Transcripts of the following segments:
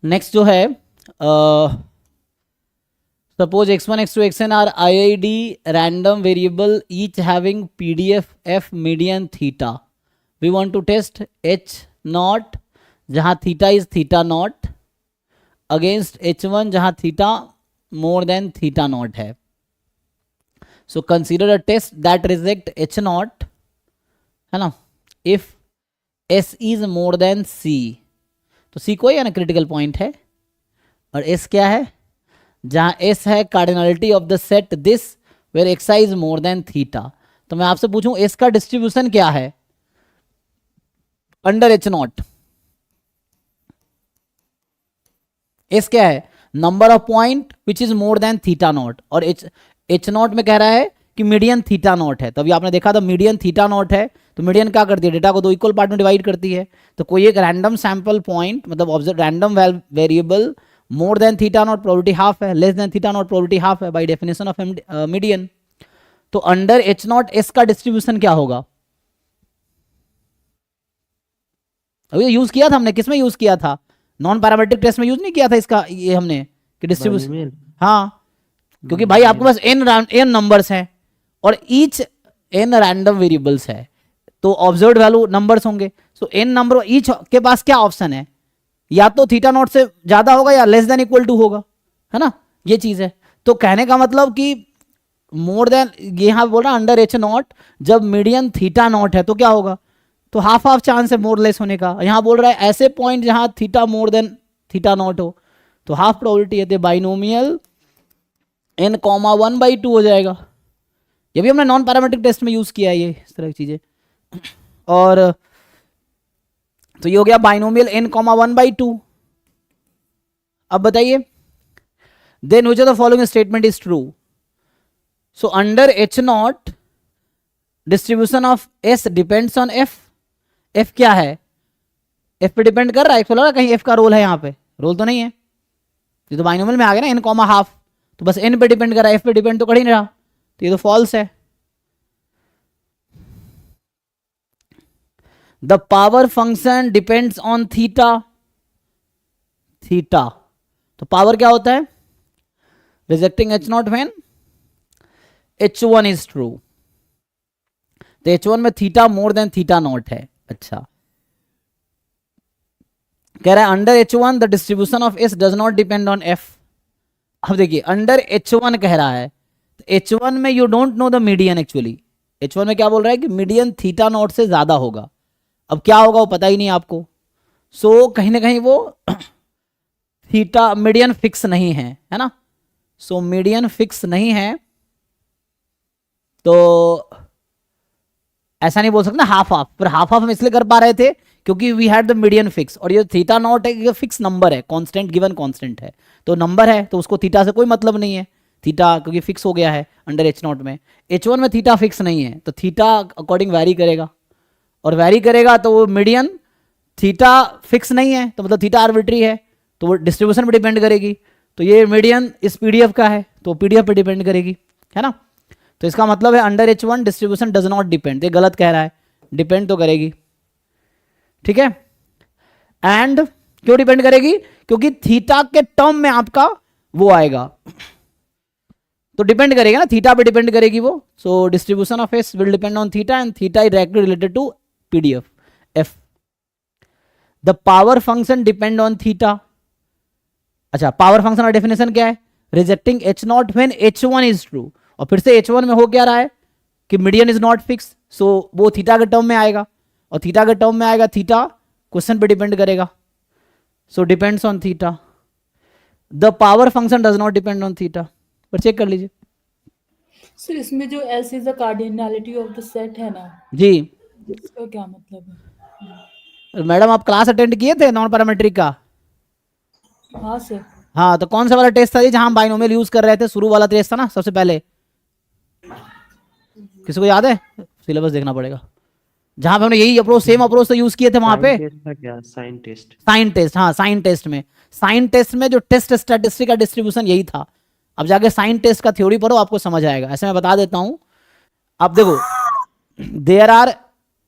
Next जो है suppose x1 x2 xn are IID random variable each having PDF f median theta. We want to test h naught जहां theta is theta naught against h1 जहां theta more than theta not है. So consider a test that reject h naught, है ना, if s is more than c. तो c कोई है ना critical point है, और s क्या है, जहां s है cardinality of the set this where xi is more than theta. तो मैं आपसे पूछूं s का डिस्ट्रीब्यूशन क्या है अंडर h नॉट. s क्या है, number of point which is more than theta not, और h नॉट में कह रहा है कि मीडियन थीटा नॉट है. तो अभी आपने देखा था मीडियन थीटा नॉट है, तो मीडियन क्या करती है, डेटा को दो इक्वल पार्ट में डिवाइड करती है. तो कोई एक रैंडम सैंपल पॉइंट मतलब observe random variable more than theta naught probability half है, less than theta naught probability half है बाय डेफिनेशन ऑफ मीडियन. तो अंडर h नॉट s का डिस्ट्रीब्यूशन क्या होगा. अभी यूज किया था हमने, किसमें यूज किया था, नॉन पैरामीट्रिक टेस्ट में यूज नहीं किया था इसका, ये हमने कि डिस्ट्रीब्यूशन. हाँ, क्योंकि भाई आपके पास n नंबर्स हैं और ईच n रैंडम वेरिएबल्स है, तो ऑब्जर्व्ड वैल्यू नंबर्स होंगे. सो n नंबर ईच के पास क्या ऑप्शन है, या तो थीटा नॉट से ज्यादा होगा या लेस देन इक्वल टू होगा, है ना, ये चीज है. तो कहने का मतलब कि मोर देन, यहां बोल रहा अंडर h नॉट जब मीडियन थीटा नॉट है तो क्या होगा, तो हाफ हाफ चांस है मोर लेस होने का. यहां बोल रहा है ऐसे पॉइंट जहां theta more than theta not हो तो हाफ प्रोबेबिलिटी है, बाइनोमियल n कॉमा 1/2 हो जाएगा. ये भी हमने नॉन पैरामेट्रिक टेस्ट में यूज किया है ये इस तरह की चीजें. और तो ये हो गया बाइनोमियल n कॉमा 1/2. अब बताइए, then which of the following statement is true. So under h not distribution of s depends on f. f क्या है, f पे डिपेंड कर रहा है, बोला कहीं f का रोल है, यहाँ पे रोल तो नहीं है, ये तो बाइनोमियल में आ गया ना n कॉमा हाफ, तो बस n पे डिपेंड कर रहा है, f पे डिपेंड तो कर ही नहीं रहा, तो ये तो फॉल्स है. The power function depends on theta. Theta तो पावर क्या होता है, rejecting h not when h1 is true. तो h1 में theta more than theta not है. अच्छा, कह रहा है under h1 the distribution of s does not depend on f. अब देखिए अंडर h1 कह रहा है, तो h1 में you don't know the median. Actually h1 में क्या बोल रहा है कि मीडियन थीटा नॉट से ज्यादा होगा. अब क्या होगा वो पता ही नहीं आपको. सो कहीं ना कहीं वो थीटा मीडियन फिक्स नहीं है ना. सो मीडियन फिक्स नहीं है, तो ऐसा नहीं बोल सकते हाफ हाफ. पर हाफ हाफ हम इसलिए कर पा रहे थे क्योंकि we had the median fix, और ये थीटा नॉट है फिक्स नंबर है, कांस्टेंट गिवन कांस्टेंट है, तो नंबर है तो उसको थीटा से कोई मतलब नहीं है. थीटा क्योंकि फिक्स हो गया है अंडर h नॉट में. h1 में थीटा फिक्स नहीं है, तो थीटा अकॉर्डिंग वैरी करेगा, और वैरी करेगा तो वो मीडियन थीटा फिक्स नहीं है, तो मतलब थीटा आर्बिट्री है, तो वो डिस्ट्रीब्यूशन पे डिपेंड करेगी. तो ये मीडियन इस पीडीएफ का है तो पीडीएफ पे डिपेंड करेगी, है ना. तो इसका मतलब है under h1 distribution does not depend. ये गलत कह रहा है, डिपेंड तो करेगी, ठीक है. एंड क्यों डिपेंड करेगी, क्योंकि थीटा के टर्म में आपका वो आएगा, तो डिपेंड करेगा ना, थीटा पे डिपेंड करेगी वो. So distribution of S will depend on theta and theta is directly related to PDF F. The power function depend on theta. अच्छा, पावर फंक्शन का डेफिनेशन क्या है, rejecting h not when h1 is true. और फिर से h1 में हो क्या रहा है कि मीडियन इज नॉट फिक्स, सो वो थीटा के टर्म में आएगा, और थीटा के टर्म में आएगा, थीटा क्वेश्चन पे डिपेंड करेगा, so depends on theta. The power function does not depend on theta. पर चेक कर लीजिए सर इसमें जो S is the cardinality of the set है ना जी. इसका क्या मतलब है. मैडम आप क्लास अटेंड किए थे नॉन पैरामेट्रिक का. हाँ सर. हाँ, तो कौन सा वाला टेस्ट था जी जहां हम बाइनोमियल यूज कर रहे थे, शुरू वाला टेस्ट था ना सबसे पहले, किसी को याद है, सिलेबस देखना पड़ेगा, जहां पे हमने यही अप्रोच सेम अप्रोच तो यूज किए थे वहां पे. Sign test. साइन टेस्ट, हाँ साइन टेस्ट में, साइन टेस्ट में जो टेस्ट स्टैटिस्टिक का डिस्ट्रीब्यूशन यही था. अब जाके साइन टेस्ट का थ्योरी पढ़ो, आपको समझ आएगा. ऐसे मैं बता देता हूं, आप देखो देयर आर,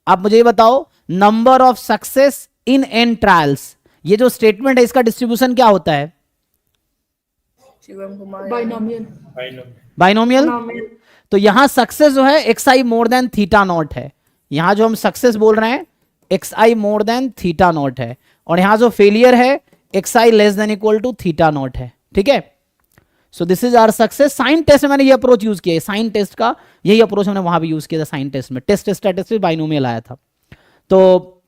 आप मुझे ये बताओ number of success in n trials, ये जो स्टेटमेंट है इसका डिस्ट्रीब्यूशन क्या होता है? शिवम कुमार बाइनोमियल। बाइनोमियल। तो यहां सक्सेस जो है x i more than theta not है। यहां जो हम सक्सेस बोल रहे हैं x i more than theta not है, और यहां जो फेलियर है x i less than equal to theta not है। ठीक है, so this is our success. Sign test में मैंने ये अप्रोच यूज किया है, साइन टेस्ट का यही अप्रोच हमने वहां भी यूज किया था। साइन टेस्ट में टेस्ट स्टैटिस्टिक्स बाइनोमियल आया था। तो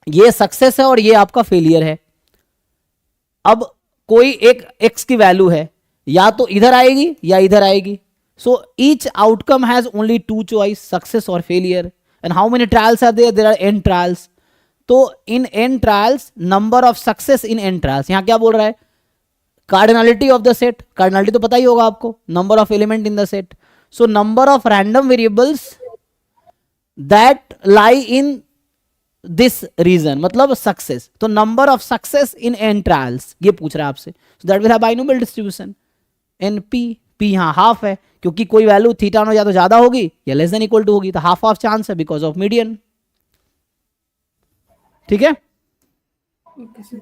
ये सक्सेस है और ये आपका फेलियर है। अब कोई एक एक्स की वैल्यू है, या तो इधर आएगी या इधर आएगी। So each outcome has only two choice, success और failure. And how many trials are there? There are n trials. तो इन n trials number of success in n trials, यहां क्या बोल रहा है? Cardinality of the set. Cardinality तो पता ही होगा आपको, number of element in the set. So number of random variables that lie in this region, मतलब सक्सेस। तो number of success in n trials ये पूछ रहा है आपसे। So that will have binomial distribution n p। p यहां half है क्योंकि कोई वैल्यू थीटा नॉट या तो ज्यादा होगी या लेस देन इक्वल टू होगी, तो हाफ ऑफ चांस है बिकॉज ऑफ मीडियन। ठीक है। Okay sir.